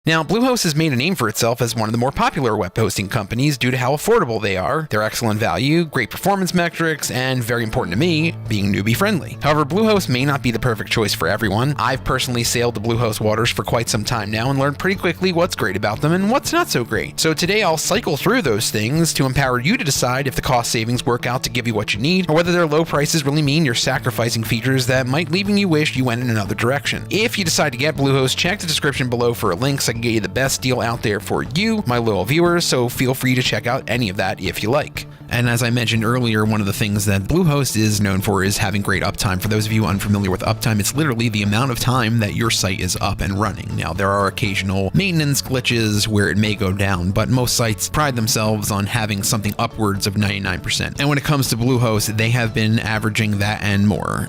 Now, Bluehost has made a name for itself as one of the more popular web hosting companies due to how affordable they are, their excellent value, great performance metrics, and very important to me, being newbie friendly. However, Bluehost may not be the perfect choice for everyone. I've personally sailed the Bluehost waters for quite some time now and learned pretty quickly what's great about them and what's not so great. So today I'll cycle through those things to empower you to decide if the cost savings work out to give you what you need, or whether their low prices really mean you're sacrificing features that might leaving you wish you went in another direction. If you decide to get Bluehost, check the description below for a link so I can get you the best deal out there for you, my loyal viewers, so feel free to check out any of that if you like. And as I mentioned earlier, one of the things that Bluehost is known for is having great uptime. For those of you unfamiliar with uptime, it's literally the amount of time that your site is up and running. Now, there are occasional maintenance glitches where it may go down, but most sites pride themselves on having something upwards of 99%. And when it comes to Bluehost, they have been averaging that and more.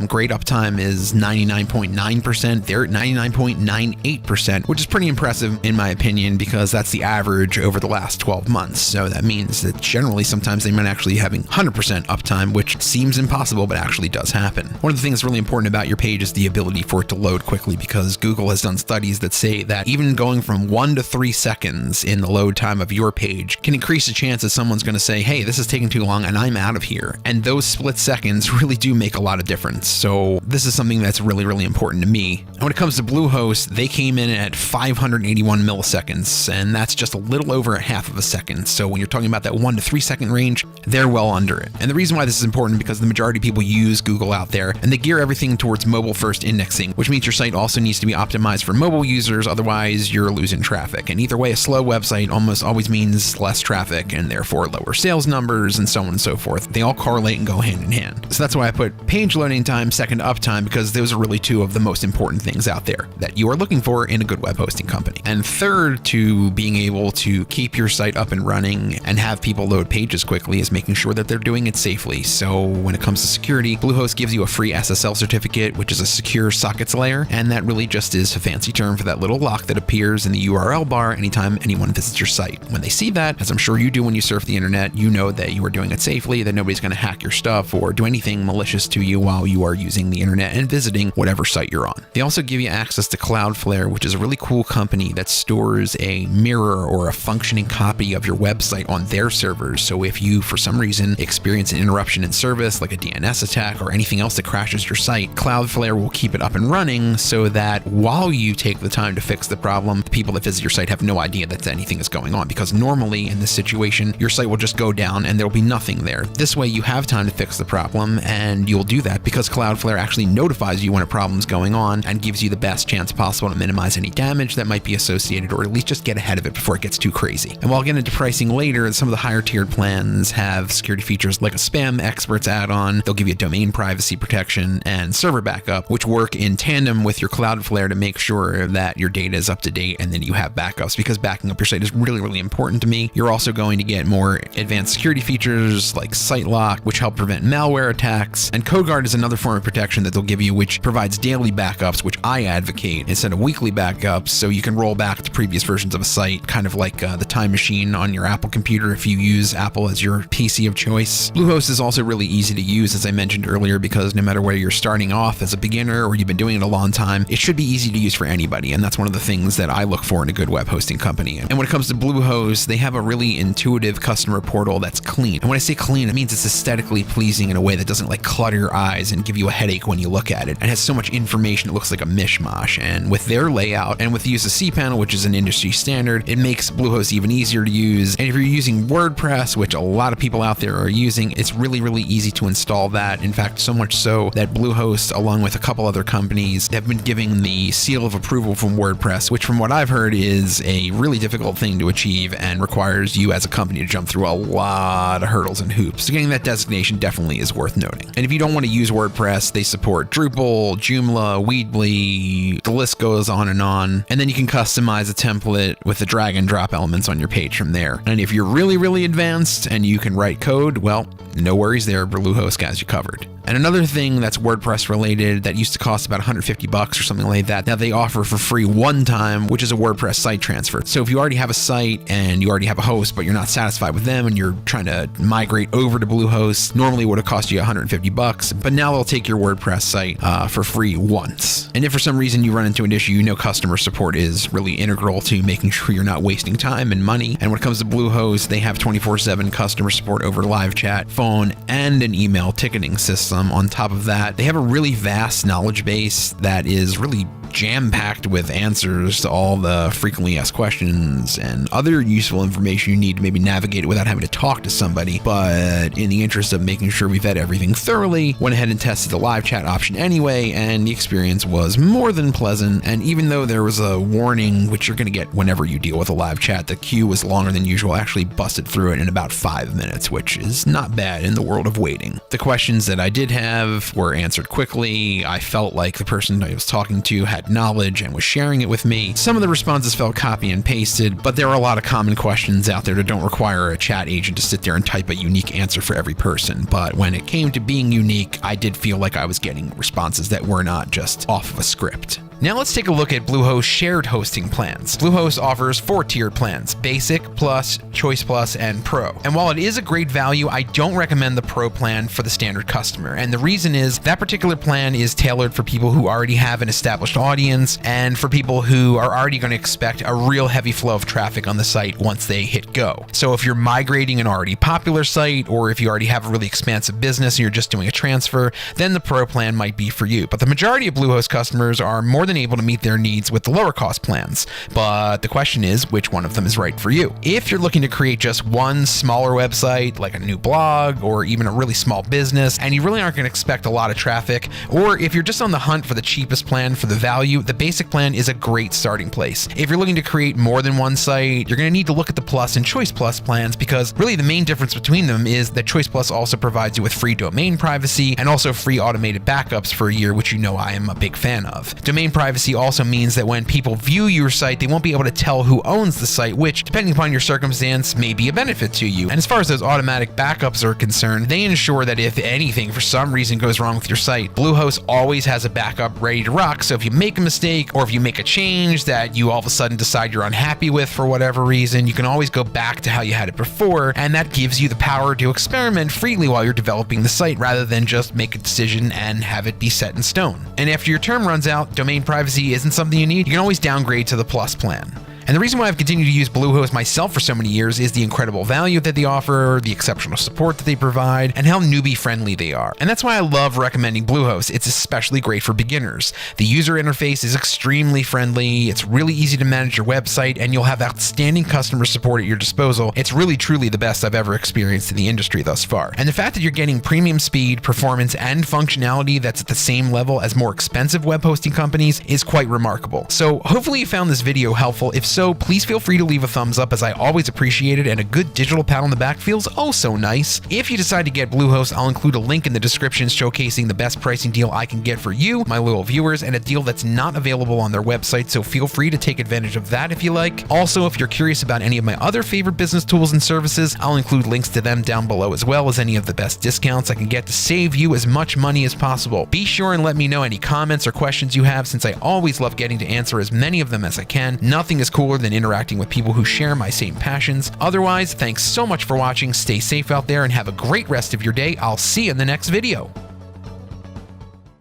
Great uptime is 99.9%. They're at 99.98%, which is pretty impressive in my opinion, because that's the average over the last 12 months. So that means that generally sometimes they might actually having 100% uptime, which seems impossible, but actually does happen. One of the things really important about your page is the ability for it to load quickly, because Google has done studies that say that even going from 1 to 3 seconds in the load time of your page can increase the chance that someone's going to say, hey, this is taking too long and I'm out of here. And those split seconds really do make a lot of difference. So this is something that's really, really important to me. And when it comes to Bluehost, they came in at 581 milliseconds, and that's just a little over a half of a second. So when you're talking about that 1 to 3 second range, they're well under it. And the reason why this is important because the majority of people use Google out there, and they gear everything towards mobile first indexing, which means your site also needs to be optimized for mobile users, otherwise you're losing traffic. And either way, a slow website almost always means less traffic and therefore lower sales numbers and so on and so forth. They all correlate and go hand in hand. So that's why I put page loading time second to uptime, because those are really two of the most important things out there that you are looking for in a good web hosting company. And third to being able to keep your site up and running and have people load pages quickly is making sure that they're doing it safely. So when it comes to security, Bluehost gives you a free SSL certificate, which is a secure sockets layer, and that really just is a fancy term for that little lock that appears in the URL bar anytime anyone visits your site. When they see that, as I'm sure you do when you surf the internet, you know that you are doing it safely, that nobody's going to hack your stuff or do anything malicious to you while you are using the internet and visiting whatever site you're on. They also give you access to Cloudflare, which is a really cool company that stores a mirror or a functioning copy of your website on their servers. So if you, for some reason, experience an interruption in service, like a DNS attack or anything else that crashes your site, Cloudflare will keep it up and running so that while you take the time to fix the problem, the people that visit your site have no idea that anything is going on, because normally in this situation, your site will just go down and there'll be nothing there. This way you have time to fix the problem, and you'll do that because Cloudflare actually notifies you when a problem's going on and gives you the best chance possible to minimize any damage that might be associated, or at least just get ahead of it before it gets too crazy. And while I'll get into pricing later, some of the higher tiered plans have security features like a spam experts add-on. They'll give you domain privacy protection and server backup, which work in tandem with your Cloudflare to make sure that your data is up to date and then you have backups, because backing up your site is really, really important to me. You're also going to get more advanced security features like site lock, which help prevent malware attacks, and CodeGuard is another form of protection that they'll give you, which provides daily backups, which I advocate, instead of weekly backups, so you can roll back to previous versions of a site, kind of like the time machine on your Apple computer if you use Apple as your PC of choice. Bluehost is also really easy to use, as I mentioned earlier, because no matter whether you're starting off as a beginner or you've been doing it a long time, it should be easy to use for anybody, and that's one of the things that I look for in a good web hosting company. And when it comes to Bluehost, they have a really intuitive customer portal that's clean. And when I say clean, it means it's aesthetically pleasing in a way that doesn't like clutter your eyes and give you a headache when you look at it. It has so much information, it looks like a mishmash. And with their layout and with the use of cPanel, which is an industry standard, it makes Bluehost even easier to use. And if you're using WordPress, which a lot of people out there are using, it's really, really easy to install that. In fact, so much so that Bluehost, along with a couple other companies, have been giving the seal of approval from WordPress, which from what I've heard is a really difficult thing to achieve and requires you as a company to jump through a lot of hurdles and hoops. So getting that designation definitely is worth noting. And if you don't want to use WordPress, they support Drupal, Joomla, Weebly, the list goes on. And then you can customize a template with the drag and drop elements on your page from there. And if you're really, really advanced and you can write code, well, no worries there, Bluehost has you covered. And another thing that's WordPress related that used to cost about $150 or something like that, now they offer for free one time, which is a WordPress site transfer. So if you already have a site and you already have a host, but you're not satisfied with them and you're trying to migrate over to Bluehost, normally it would have cost you $150, but now they'll take your WordPress site for free once. And if for some reason you run into an issue, you know customer support is really integral to making sure you're not wasting time and money. And when it comes to Bluehost, they have 24/7 customer support over live chat, phone, and an email ticketing system. On top of that, they have a really vast knowledge base that is really jam-packed with answers to all the frequently asked questions and other useful information you need to maybe navigate it without having to talk to somebody. But in the interest of making sure we vet everything thoroughly, went ahead and tested the live chat option anyway, and the experience was more than pleasant. And even though there was a warning, which you're going to get whenever you deal with a live chat, the queue was longer than usual. I actually busted through it in about 5 minutes, which is not bad in the world of waiting. The questions that I did have were answered quickly. I felt like the person I was talking to had knowledge and was sharing it with me. Some of the responses felt copy and pasted, but there are a lot of common questions out there that don't require a chat agent to sit there and type a unique answer for every person. But when it came to being unique, I did feel like I was getting responses that were not just off of a script. Now let's take a look at Bluehost shared hosting plans. Bluehost offers 4-tiered plans: Basic, Plus, Choice Plus, and Pro. And while it is a great value, I don't recommend the Pro plan for the standard customer. And the reason is that particular plan is tailored for people who already have an established audience and for people who are already going to expect a real heavy flow of traffic on the site once they hit go. So if you're migrating an already popular site, or if you already have a really expansive business and you're just doing a transfer, then the Pro plan might be for you. But the majority of Bluehost customers are more than able to meet their needs with the lower cost plans. But the question is, which one of them is right for you? If you're looking to create just one smaller website, like a new blog or even a really small business, and you really aren't going to expect a lot of traffic, or if you're just on the hunt for the cheapest plan for the value, the Basic plan is a great starting place. If you're looking to create more than one site, you're going to need to look at the Plus and Choice Plus plans, because really the main difference between them is that Choice Plus also provides you with free domain privacy and also free automated backups for a year, which you know I am a big fan of. Domain privacy also means that when people view your site, they won't be able to tell who owns the site, which, depending upon your circumstance, may be a benefit to you. And as far as those automatic backups are concerned, they ensure that if anything for some reason goes wrong with your site, Bluehost always has a backup ready to rock. So if you make a mistake, or if you make a change that you all of a sudden decide you're unhappy with for whatever reason, you can always go back to how you had it before, and that gives you the power to experiment freely while you're developing the site, rather than just make a decision and have it be set in stone. And after your term runs out, domain privacy isn't something you need, you can always downgrade to the Plus plan. And the reason why I've continued to use Bluehost myself for so many years is the incredible value that they offer, the exceptional support that they provide, and how newbie friendly they are. And that's why I love recommending Bluehost. It's especially great for beginners. The user interface is extremely friendly, it's really easy to manage your website, and you'll have outstanding customer support at your disposal. It's really truly the best I've ever experienced in the industry thus far. And the fact that you're getting premium speed, performance, and functionality that's at the same level as more expensive web hosting companies is quite remarkable. So hopefully you found this video helpful. If so, please feel free to leave a thumbs up, as I always appreciate it, and a good digital pat on the back feels oh so nice. If you decide to get Bluehost, I'll include a link in the description showcasing the best pricing deal I can get for you, my loyal viewers, and a deal that's not available on their website, so feel free to take advantage of that if you like. Also, if you're curious about any of my other favorite business tools and services, I'll include links to them down below, as well as any of the best discounts I can get to save you as much money as possible. Be sure and let me know any comments or questions you have, since I always love getting to answer as many of them as I can. Nothing is cooler than interacting with people who share my same passions. Otherwise, thanks so much for watching, stay safe out there, and have a great rest of your day. I'll see you in the next video.